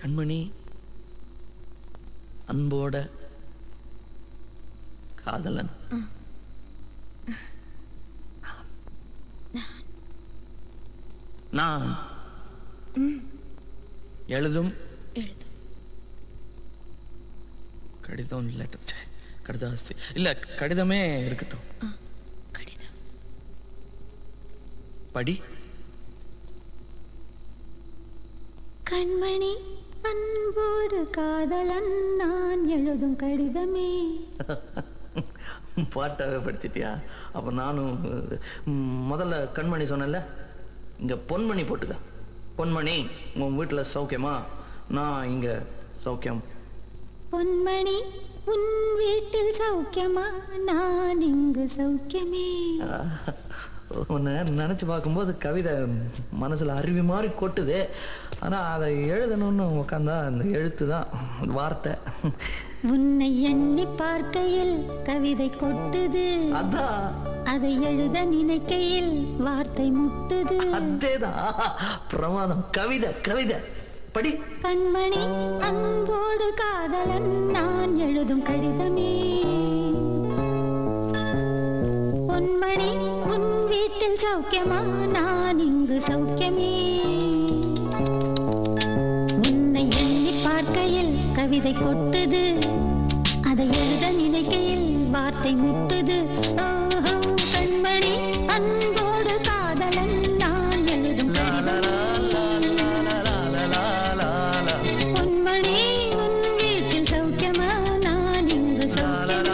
கண்மணி, அன்போட காதலன். நான் எழுதும் கடிதம் லெட்டர் கடிதாஸ்தி இல்ல கடிதமே இருக்கட்டும். கடிதம் படி. கண்மணி, அன்போடு காதலன் நான் எழுதும் கடிதமே. பாட்டாவே படிச்சிட்டியா? அப்ப நானும் முதல்ல கண்மணி சொன்னல, இங்க பொன்மணி போட்டுக்க. பொன்மணி, உன் வீட்டுல சௌக்கியமா? நான் இங்க சௌக்கியம். பொன்மணி, உன் வீட்டில் சௌக்கியமா? நான் இங்கு சௌக்கியமே. உன்னை நினைச்சு பார்க்கும்போது கவிதை மனசுல அருவி மாதிரி கொட்டுது. ஆனா அதை எழுதணும்னு உட்காந்தா அந்த எழுத்து தான் வார்த்தை. உன்னை எண்ணி பார்க்கையில் கவிதை கொட்டுது, அதான் அதை எழுத நினைக்கையில் வார்த்தை முட்டுது. அதேதான் பிரமாதம். கவிதை கவிதை படி. கண்மணி, அன்போடு காதலன் நான் எழுதும் கடிதமே. பொன்மணி, உன் வீட்டில் சௌக்கியமா? நான் இங்கு சௌக்கியமே. உன்னை எண்ணி பார்க்கையில் கவிதை கொட்டுது, அதை எழுத நினைக்கையில் வார்த்தை முட்டுது. கண்மணி, அன்போடு காதலன் நான் எழுதும் கடிதமே. பொன்மணி, உன் வீட்டில் சௌக்கியமா? நான் இங்கு சௌக்கியமே.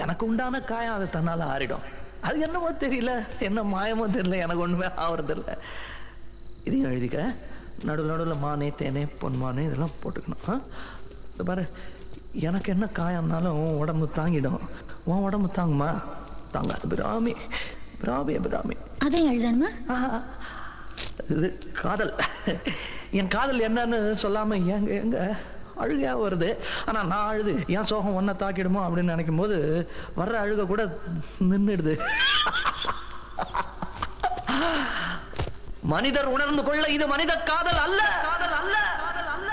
எனக்கு உண்டான காயம் அதை தன்னால ஆறிடும். அது என்னமோ தெரியல, என்ன மாயமோ தெரியல, எனக்கு ஒண்ணுமே ஆவறது இல்லை. இதையும் எழுதிக்க. நடுவில் நடுவில் மானே தேனே பொன்மானே இதெல்லாம் போட்டுக்கணும். பாரு, எனக்கு என்ன காயம்னாலும் உன் உடம்பு தாங்கிடும். உன் உடம்பு தாங்குமா? தாங்காது. பிராமி பிராமி பிராமி. அதை எழுதணுமா? இது காதல். என் காதல் என்னன்னு சொல்லாம எங்க எங்க அழுகையா வருது. ஆனா நான் அழுது என் சோகம் ஒன்ன தாக்கிடுமோ அப்படின்னு நினைக்கும் போது வர்ற அழுக கூட நின்றுடுது. மனிதர் உணர்ந்து கொள்ள இது மனித காதல் அல்ல, காதல் அல்ல, காதல் அல்ல.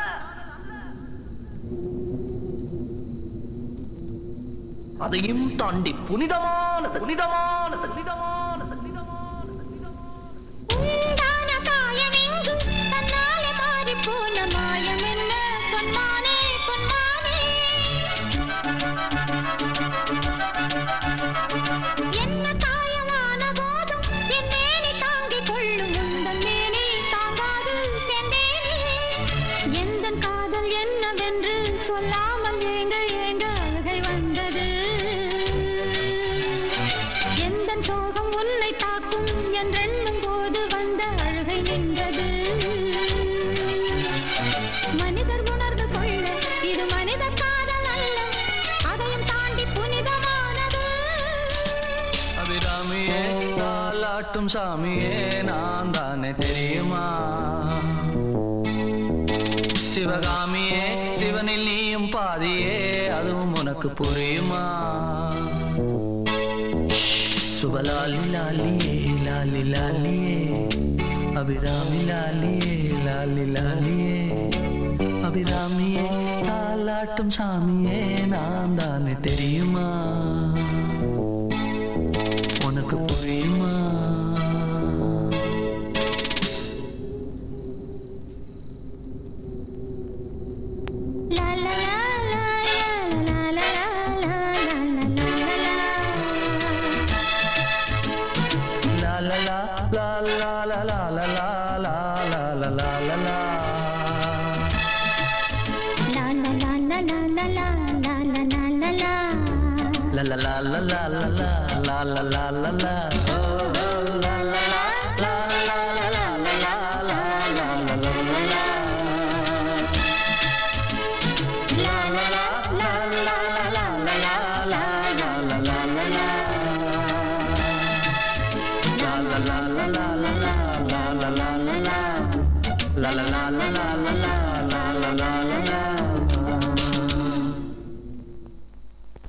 அதையும் தாண்டி புனிதமானது, புனிதமானது, புனிதமானது, புனிதமானது. உண்டான காயமெங்கு தன்னாலே மாறி போன மாயம் என்ன? பொன்மானே, பொன்மானே. என்ன காயமான போதும் என் மேனி தாங்கிக் கொள்ளும், உந்தன் மேனி தாங்காது சென்றேனே. எந்தன் காதல் என்னவென்று சொல்லாமல் ஏங்க ஏங்க அழுகை வந்தது. எந்தன் சோகம் உன்னை தாக்கும் என்றெண்ணும் போது வந்த அழுகை நின்றது. மனிதர் உணர்ந்து கொள்ள இது மனித காதல் அல்ல, அதையும் தாண்டி புனிதமானது. அபிராமியே, தாலாட்டும் சாமியே நான் தானே தெரியுமா? சிவகாமியே, சிவனில் நீயும் பாதியே, அதுவும் உனக்கு புரியுமா? சுபலாலி லாலியே, லாலி லாலியே, அபிராமி லாலியே, லாலி லாலியே. அபிராமியே, தாலாட்டும் சாமியே நான் தானே தெரியுமா? உனக்கு புரியுமா? லா லா லா லா லா லா லா la la la la la la la la la la la la la la la la la la la la la la la la la la oh la la la la la la la la la la la la la la la la la